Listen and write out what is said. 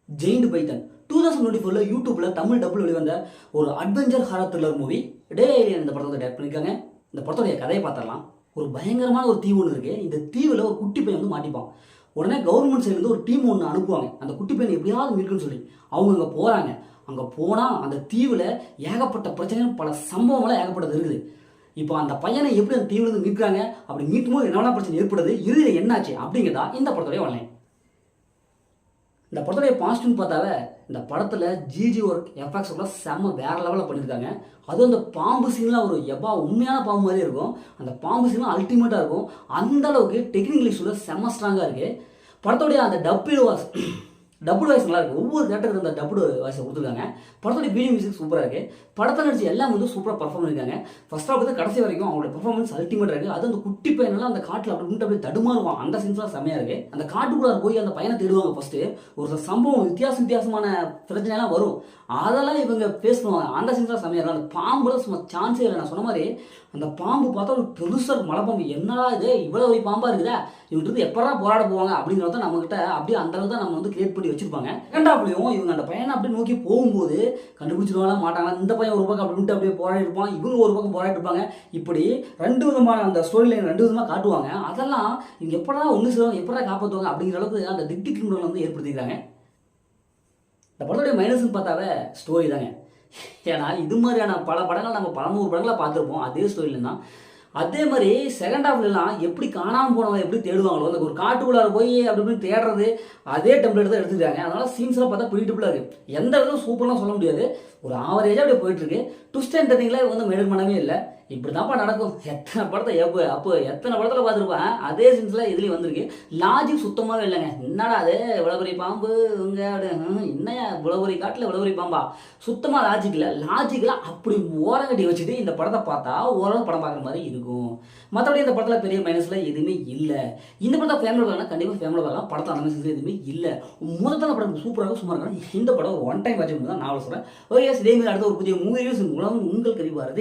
Giant பைத்தன் 2024 யூடியூப்ல Tamil double வெளிவந்த ஒரு அட்வென்ச்சர் ஹாரர் த்ரில்லர் மூவி டே ஏலியன் இந்த படத்தை டேரக்ட் பண்ணியிருக்காங்க. இந்த படத்துடைய கதையை பார்த்தரலாம். ஒரு பயங்கரமான ஒரு தீவு ஒன்று இருக்கு. இந்த தீவில் ஒரு குட்டி பையன் வந்து மாட்டிப்பான். உடனே கவர்மெண்ட் சைட்லேருந்து ஒரு டீம் ஒன்று அனுப்புவாங்க. அந்த குட்டி பையன் எப்படியாவது மீட்குன்னு சொல்லி அவங்க அங்கே போகிறாங்க. அங்கே போனால் அந்த தீவில் ஏகப்பட்ட பிரச்சனைகள் பல சம்பவங்களாம் ஏகப்பட்டது இருக்குது. இப்போ அந்த பையனை எப்படி அந்த தீவுலேருந்து மீட்கிறாங்க, அப்படி மீட்கும்போது என்னெல்லாம் பிரச்சனை ஏற்படுது, இறுதியில் என்னாச்சு அப்படிங்கிறதா இந்த படத்துடைய வரலேன். இந்த படத்துடைய பாசிட்டிவ்னு பார்த்தாவே இந்த படத்தில் ஜிஜி ஒர்க் எஃபெக்ட்ஸ் கூட செம்ம வேறு லெவலில் பண்ணியிருக்காங்க. அதுவும் அந்த பாம்பு சீன்லாம் ஒரு உண்மையான பாம்பு மாதிரியே இருக்கும். அந்த பாம்பு சீன்லாம் அல்டிமேட்டாக இருக்கும். அந்த அளவுக்கு டெக்னிக்கல் இஷ்யூவில் செம்ம ஸ்ட்ராங்காக இருக்குது. படத்துடைய அந்த டபுள் வாய்ஸ் நல்லா இருக்குது. ஒவ்வொரு தேட்டருக்கு அந்த டபுள் வாய்ஸை கொடுத்துருக்காங்க. படத்துடைய வீடியோ மியூசிக் சூப்பராக இருக்குது. படத்தை நடிச்சு எல்லாம் வந்து சூப்பராக பர்ஃபார்ம் பண்ணியிருக்காங்க. ஃபர்ஸ்ட் ஆஃப் வந்து கடைசி வரைக்கும் அவங்களோட பர்ஃபார்மன்ஸ் அல்டிமேட்டாக இருக்குது. அது அந்த குட்டி பையனெல்லாம் அந்த காட்டில் அப்படியே தடுமாறுவான். அந்த சீன்ஸ்லாம் செம்மையாக இருக்குது. அந்த காட்டுக்குள்ளார போய் அந்த பையனை தேடுவாங்க. ஃபர்ஸ்ட்டு ஒரு சம்பவம் வித்தியாசமான பிரச்சனைலாம் வரும். அதெல்லாம் இவங்க ஃபேஸ் பண்ணுவாங்க. அந்த சீன்ஸ்லாம் செம்மையாக இருக்கும். அந்த பாம்புல சும்மா சான்ஸே இல்லை. நான் சொன்ன மாதிரி அந்த பாம்பு பார்த்தா ஒரு பெருசாக மலைப்பாம்பு. என்னடா இது இவ்வளோ ஒரு பாம்பாக இருக்குதா, இவங்க எப்படா போராட போவாங்க அப்படிங்கிறத நம்மகிட்ட அப்படியே அந்த அளவுக்கு தான் நம்ம வந்து கிரியேட் பண்ணி வச்சிருப்பாங்க. ரெண்டாப்லையும் இவங்க அந்த பையனை அப்படியே நோக்கி போகும்போது கண்டுபிடிச்சிருவாங்களா மாட்டாங்களா, இந்த பையன் ஒரு பக்கம் அப்படின்ட்டு அப்படியே போராடி இருப்பான், இவங்க ஒரு பக்கம் போராடி இருப்பாங்க. இப்படி ரெண்டு விதமான அந்த ஸ்டோரி லைன் ரெண்டு விதமாக காட்டுவாங்க. அதெல்லாம் இவங்க எப்படா ஒன்று செய்வாங்க, எப்படா காப்பாற்றுவாங்க அப்படிங்கிற அளவுக்கு அந்த திக்கு வந்து ஏற்படுத்திக்கிறாங்க. இந்த படத்துடைய மைனஸ்ன்னு பார்த்தாவே ஸ்டோரி தாங்க. ஏன்னா இது மாதிரியான பல படங்கள் நம்ம 100 படங்களாக பார்த்துருப்போம் அதே ஸ்டோரியில் தான். அதே மாதிரி செகண்ட் ஹாஃப்லாம் எப்படி காணாமல் போனவங்க எப்படி தேடுவாங்களோ, அந்த ஒரு காட்டுக்குள்ளார போய் அப்படி தேடுறது அதே டெம்ப்ளேட் தான் எடுத்துக்கிறாங்க. அதனால சீன்ஸ்லாம் பார்த்தா ப்ரிடிக்டபிளாக இருக்குது. எந்த இடத்துல சூப்பர்லாம் சொல்ல முடியாது. ஒரு ஆவரேஜாக அப்படியே போயிட்டுருக்கு. ட்விஸ்ட் அண்ட் டர்னிங்லாம் வந்து மெயின்டைன் பண்ணவே இல்லை. இப்படி தான்ப்பா நடக்கும். எத்தனை படத்தை எத்தனை படத்தில் பார்த்துருப்பேன். அதே சீன்ஸ்லாம் இதுலேயும் வந்திருக்கு. லாஜிக் சுத்தமாகவே இல்லைங்க. என்னடா அது இவ்வளோ பெரிய பாம்பு இவங்க என்னையா இவ்வளோ பெரிய காட்டில் இவ்வளோ பெரிய பாம்பா, சுத்தமாக லாஜிக் இல்லை. லாஜிக்கெலாம் அப்படி ஓரங்கட்டி வச்சுட்டு இந்த படத்தை பார்த்தா ஓரளவு படம் பார்க்குற மாதிரி இருக்கும். மற்றபடி இந்த படத்தில் பெரிய மைனஸில் எதுவுமே இல்லை. இந்த படத்தை ஃபேமிலி பார்க்கலாம், கண்டிப்பாக ஃபேமிலி பார்க்கலாம். படத்தில் அந்த மைனஸ் எதுவுமே இல்லை. முதல்ல படம் சூப்பராக சும்மா இருக்காங்க. இந்த படம் ஒரு ஒன் டைம் வாட்ச் தான் நான் சொல்கிறேன். ஓகே, இதே மாதிரி அடுத்த ஒரு புதிய மூவி ரிவ்யூஸ் மூலம் உங்கள் கழிவாரது.